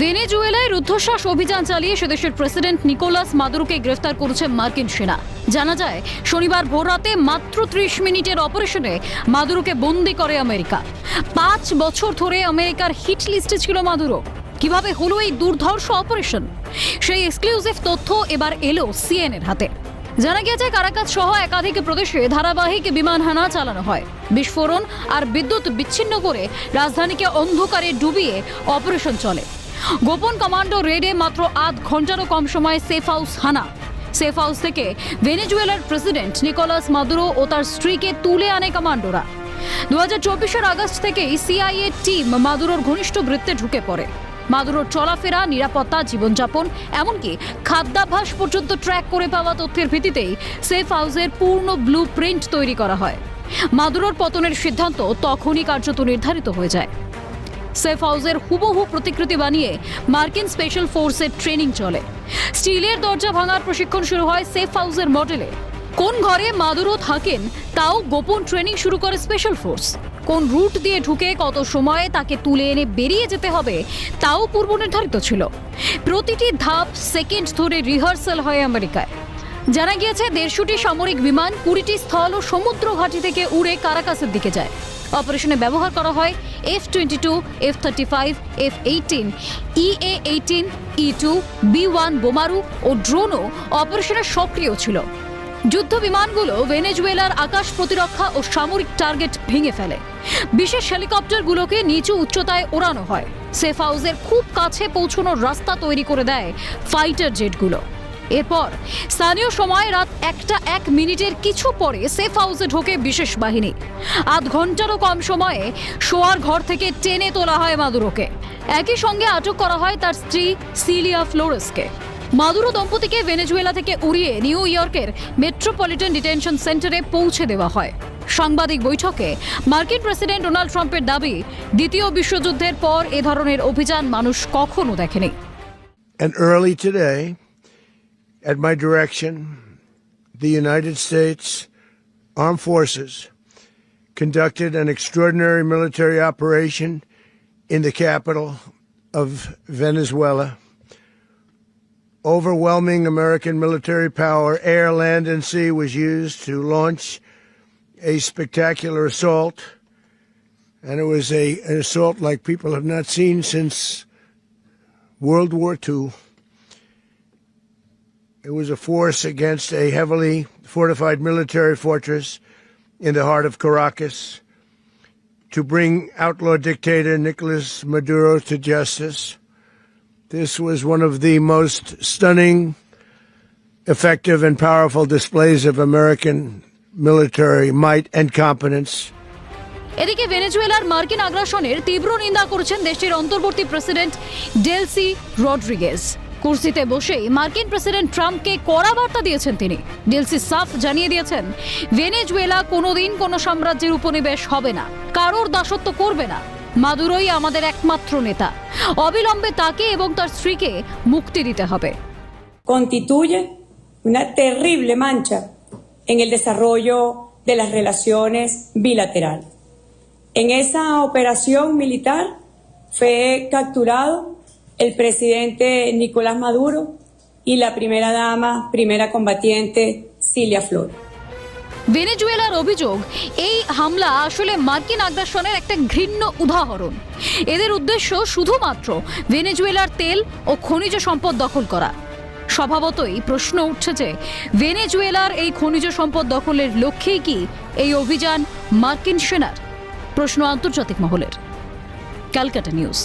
ভেনেজুয়েলায় রুদ্ধশ্বাস অভিযান চালিয়ে সেদেশের প্রেসিডেন্ট নিকোলাস মাদুরোকে গ্রেফতার করেছে মার্কিন সেনা। জানা যায়, শনিবার ভোররাতে মাত্র 30 মিনিটের অপারেশনে মাদুরোকে বন্দী করে আমেরিকা। 5 বছর ধরে আমেরিকার হিট লিস্টে ছিল মাদুরো। কিভাবে হলো এই দুর্ধর্ষ অপারেশন, সেই এক্সক্লুসিভ তথ্য এবার এলো সিএনএর হাতে। জানা গিয়েছে, কারাকাস সহ একাধিক প্রদেশে ধারাবাহিক বিমান হানা চালানো হয়। বিস্ফোরণ আর বিদ্যুৎ বিচ্ছিন্ন করে রাজধানীকে অন্ধকারে ডুবিয়ে অপারেশন চলে। গোপন কমান্ডো রেডে মাত্র আধ ঘন্টারও কম সময়ে সেফ হাউস হানা। সেফ হাউস থেকে ভেনেজুয়েলার প্রেসিডেন্ট নিকোলাস মাদুরো ও তার স্ত্রীকে তুলে আনে কমান্ডোরা। 2024 আগস্ট থেকেই সিআইএ টিম মাদুরোর ঘনিষ্ঠ বৃত্তে ঢুকে পড়ে। মাদুরোর চলাফেরা, নিরাপত্তা, জীবনযাপন, এমনকি খাদ্যাভ্যাস পর্যন্ত ট্র্যাক করে পাওয়া তথ্যের ভিত্তিতেই সেফ হাউসের পূর্ণ ব্লু প্রিন্ট তৈরি করা হয়। মাদুরোর পতনের সিদ্ধান্ত তখনই কার্যত নির্ধারিত হয়ে যায়। সেফ হাউসের হুবহু প্রতিকৃতি বানিয়ে মার্কিন স্পেশাল ফোর্সের ট্রেনিং চলে। স্টিলের দরজা ভাঙার প্রশিক্ষণ শুরু হয় সেফ হাউসের মডেলে। কোন ঘরে মাদুরো থাকেন তাও গোপন ট্রেনিং শুরু করে স্পেশাল ফোর্স। কোন রুট দিয়ে ঢুকে কত সময়ে তাকে তুলে এনে বেরিয়ে যেতে হবে তাও পূর্ব নির্ধারিত ছিল। প্রতিটি ধাপ সেকেন্ড ধরে রিহার্সাল হয় আমেরিকায়। জানা গিয়েছে, 150টি সামরিক বিমান, 20টি স্থল ও সমুদ্র ঘাঁটি থেকে উড়ে কারাকাসের দিকে যায়। অপারেশনে ব্যবহার করা হয় F-22, F-35, F-18, EA-18, E-2, B-1 বোমারু ও ড্রোনও অপারেশনে সক্রিয় ছিল। যুদ্ধ বিমানগুলো ভেনেজুয়েলার আকাশ প্রতিরক্ষা ও সামরিক টার্গেট ভেঙে ফেলে। বিশেষ হেলিকপ্টারগুলোকে নিচু উচ্চতায় ওড়ানো হয়। সেফ হাউসের খুব কাছে পৌঁছানোর রাস্তা তৈরি করে দেয় ফাইটার জেটগুলো। এরপর স্থানীয় সময় রাত 1:01 কিছু পরে সেফ হাউসে ঢোকে বিশেষ বাহিনী। আধ ঘন্টারও কম সময়ে শোয়ার ঘর থেকে টেনে তোলা হয় মাদুরোকে। একই সঙ্গে আটক করা হয় তার স্ত্রী সিলিয়া ফ্লোরেসকে। মাদুরো দম্পতিকে ভেনেজুয়েলা থেকে উড়িয়ে নিউ ইয়র্কের মেট্রোপলিটন ডিটেনশন সেন্টারে পৌঁছে দেওয়া হয়। সাংবাদিক বৈঠকে মার্কিন প্রেসিডেন্ট ডোনাল্ড ট্রাম্পের দাবি, দ্বিতীয় বিশ্বযুদ্ধের পর এ ধরনের অভিযান মানুষ কখনো দেখেনি। And early today, at my direction, the United States Armed Forces conducted an extraordinary military operation in the capital of Venezuela. Overwhelming American military power, air, land, and sea, was used to launch a spectacular assault. And it was an assault like people have not seen since World War II. It was a force against a heavily fortified military fortress in the heart of Caracas to bring outlaw dictator Nicolas Maduro to justice. This was one of the most stunning, effective, and powerful displays of American military might and competence. এদিকে ভেনেজুয়েলার মার্কিন আগ্রাসনের তীব্র নিন্দা করেছেন দেশটির অন্তর্বর্তী president Delcy Rodriguez. কুর্সিতে বসেই মার্কিন প্রেসিডেন্ট ট্রাম্পকে কড়া বার্তা দিয়েছেন তিনি। ডেলসি সাফ জানিয়ে দিয়েছেন, ভেনেজুয়েলা কোনোদিন কোনো সাম্রাজ্যের উপনিবেশ হবে না, কারোর দাসত্ব করবে না। মাদুরোই আমাদের একমাত্র নেতা। অবিলম্বে তাকে এবং তার স্ত্রীকে মুক্তি দিতে হবে। Constituye una terrible mancha en el desarrollo de las relaciones bilaterales. En esa operación militar fue capturado el presidente Nicolás Maduro y la primera dama, primera combatiente Cilia Flores. ভেনেজুয়েলার অভিযোগ, এই হামলা আসলে মার্কিন আগ্রাসনের একটা ঘৃণ্য উদাহরণ। এদের উদ্দেশ্য শুধুমাত্র ভেনেজুয়েলার তেল ও খনিজ সম্পদ দখল করা। স্বভাবতই প্রশ্ন উঠছে যে, ভেনেজুয়েলার এই খনিজ সম্পদ দখলের লক্ষ্যেই কি এই অভিযান মার্কিন সেনার? প্রশ্ন আন্তর্জাতিক মহলের। ক্যালকাটা নিউজ।